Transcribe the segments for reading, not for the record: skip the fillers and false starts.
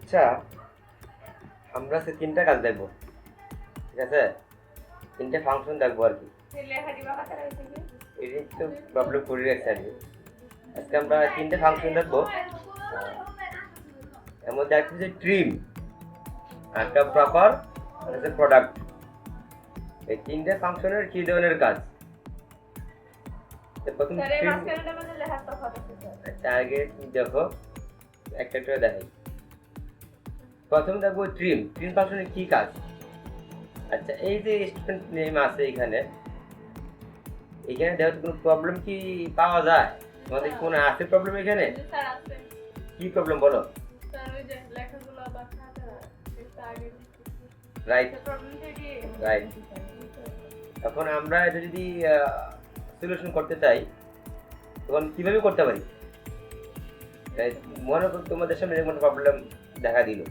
আচ্ছা, আমরা সে তিনটা কাজ দেখবো, ঠিক আছে? তিনটে ফাংশন দেখবো আর কি। এই তো প্রবলেম করে রাখছে আর কি। আজকে আমরা তিনটে ফাংশন দেখবো। এর মধ্যে একটা হচ্ছে ট্রিম, একটা প্রপার, একটা প্রোডাক্ট। এই তিনটে ফাংশনের কি ধরনের কাজ? প্রথম ট্রিম, আগে দেখো একটা একটা দেখাই। প্রথম দেখবো ট্রিম। ট্রিম ফাংশনের কি কাজ? আচ্ছা, এই যে স্টুডেন্ট নেম আছে এখানে দেখো কোনো প্রবলেম কি পাওয়া যায়? তোমাদের কোনো আছে প্রবলেম এখানে? কি প্রবলেম বলো? Right right. এখন আমরা এটা যদি সলিউশন করতে চাই তখন কিভাবে করতে পারি? মনে করো তোমাদের সামনে এরকম একটা প্রবলেম দেখা দিল,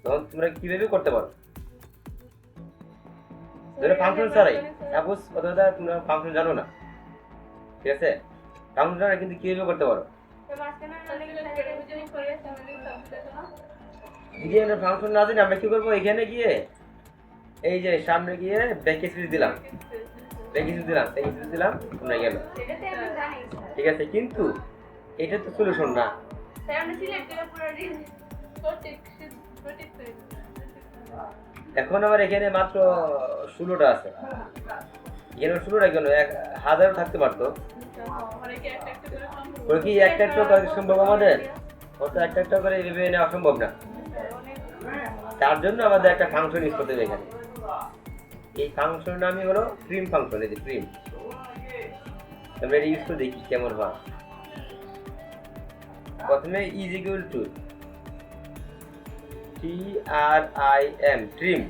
তখন তোমরা কিভাবে করতে পারো? ধরো ফাংশন ছাড়াই, সাপোজ অথবা তোমরা ফাংশন জানো না, ঠিক আছে? ফাংশন জানো কিন্তু কিভাবে করতে পারো? যদি আমরা ফাংশন না জানি আমরা কি করবো? এখানে গিয়ে এই যে সামনে গিয়ে ব্যাকস্পেস দিলাম, তোমরা গেল, ঠিক আছে? কিন্তু এটা তো সলিউশন না। এখন আমার এখানে মাত্র 16টা আছে। এখানে 16টা কেন? 1000 থাকতে পারতো। ওই কি একটা একটা করা সম্ভব আমাদের? অত একটা একটা করে ভেবে নেওয়া সম্ভব না। তার জন্য আমাদের একটা ফাংশন ইউজ করতে হবে এখানে। এই ফাংশনের নামই হলো ট্রিম ফাংশন। এই যে ট্রিম, আমরা এটা ইউজ করে দেখি কেমন হয়। প্রথমে is equal to TRIM, trim.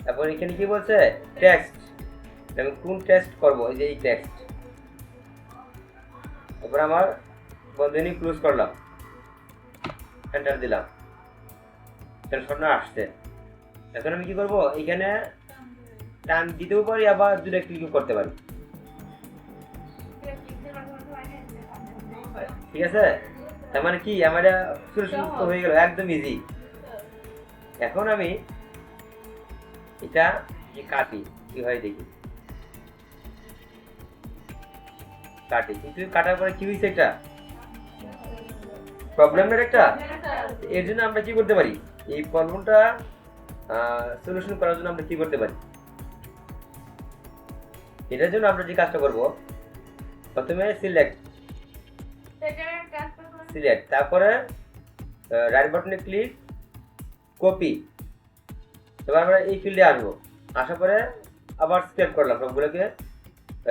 তারপর এখানে কি বলছে? টেক্সট। আমি কোন টেক্সট করবো? এই যে এই টেক্সট। তারপর আমার বন্ধনী ক্লোজ করলাম, এন্টার দিলাম, শূন্য আসছে। এখন আমি কি করবো? এখানে টান দিতেও পারি, আবার দুটো ক্লিক করতে পারি, ঠিক আছে? তার মানে কি আমার সলিউশন হয়ে গেল, একদম ইজি। এখন আমি এটা যে কাটি, কি হয় দেখি। কাটি, কিন্তু কাটার পরে কি হয়েছে? একটা প্রবলেমের একটা। এর জন্য আমরা কি করতে পারি? এই প্রবলেমটা সলিউশন করার জন্য আমরা কি করতে পারি? এটার জন্য আমরা যে কাজটা করব, প্রথমে সিলেক্ট, তারপরে রাইট বাটনে ক্লিক, কপি। এবার আমরা এই ফিল্ডে আসবো, আসার পরে আবার সিলেক্ট করলাম সবগুলোকে,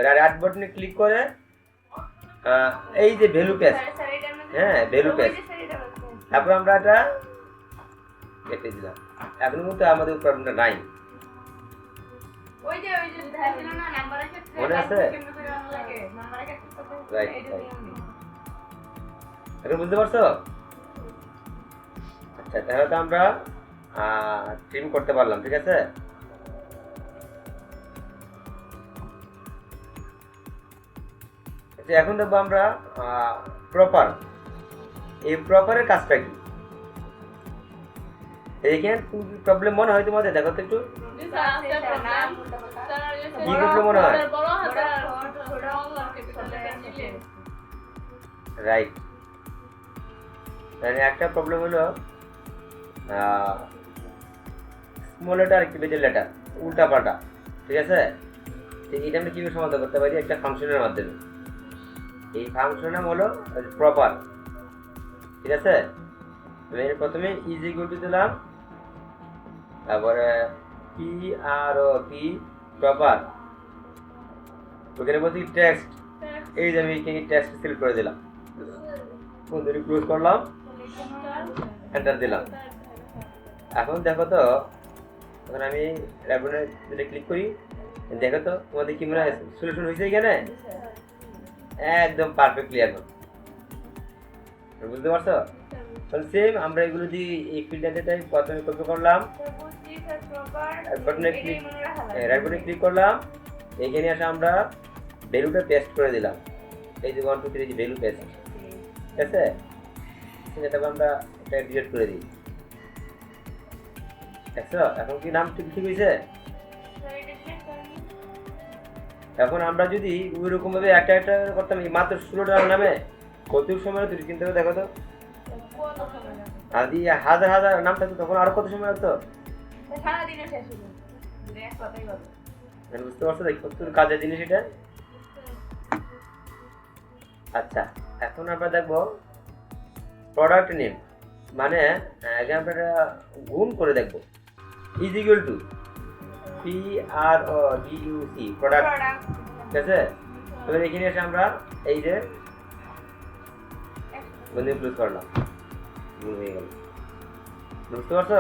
রাইট বাটনে ক্লিক করে এই যে ভ্যালু পেস্ট, হ্যাঁ ভ্যালু পেস্ট। তারপর আমরা এটা কেটে দিলাম। এখন কিন্তু আমাদের প্রবলেমটা নাই, মনে আছে? রাইট। এখন বুঝতে পারছো? আচ্ছা, তাহলে তো আমরা ট্রিম করতে পারলাম, ঠিক আছে? এখন দেখবো আমরা প্রপার। এই প্রপারের কাজটা কি? এইখানে প্রবলেম মনে হয় তোমাদের? দেখো তো একটু, কি প্রবলেম মনে হয়? রাইট। মানে একটা প্রবলেম হলো স্মল লেটার ক্যাপিটাল লেটার উল্টা পাল্টা, ঠিক আছে? এটা আমরা কিভাবে সমাধান করতে পারি? একটা ফাংশনের মাধ্যমে। এই ফাংশনের নাম হলো প্রপার, ঠিক আছে? আমি প্রথমে ইজ ইকুয়াল টু দিলাম, তারপরে PROP, প্রপার। ওখানে বলছি টেক্সট, এই যে আমি টেক্সট সিলেক্ট করে দিলাম, বন্ধনী ক্লোজ করলাম, এন্টার দিলাম। এখন দেখো তো, এখন আমি র্যাবনে যেটা ক্লিক করি, দেখো তো তোমাদের কি মনে হয় সলিউশন হয়েছে এখানে? একদম পারফেক্টলি। এখন বুঝতে পারছো? সেম আমরা এগুলো দিয়ে এই ফিল্ডটাই প্রথমে কপি করলাম, রাইট বাটনে ক্লিক করলাম, এখানে এসে আমরা ভ্যালুটা পেস্ট করে দিলাম। এই যে 1 2 3 ভ্যালু পেস্ট, ঠিক আছে? দেখতেছেন, এটা আমরা এটা ডিলিট করে দিই। দেখছো এখন কি নাম ঠিক ঠিক হয়েছে? এখন আমরা যদি ওই রকম ভাবে একটা একটা করতাম, এই মাত্র 16টা নামে কত সময় লাগতো চিন্তা করে দেখো তো। আর যদি হাজার হাজার নাম থাকতো তখন আরো কত সময় লাগতো। বুঝতে পারছো, দেখো কত কাজের জিনিস এটা। আচ্ছা, এখন আমরা দেখবো প্রোডাক্ট নেম, মানে এখানে আমরা একটা গুণ করে দেখবো, is equal to PRODUC product, ঠিক আছে। এবার এখানে এসে আমরা এই যে বন্ধু ক্লোজ করলাম, গুণ হয়ে গেল। বুঝতে পারছো?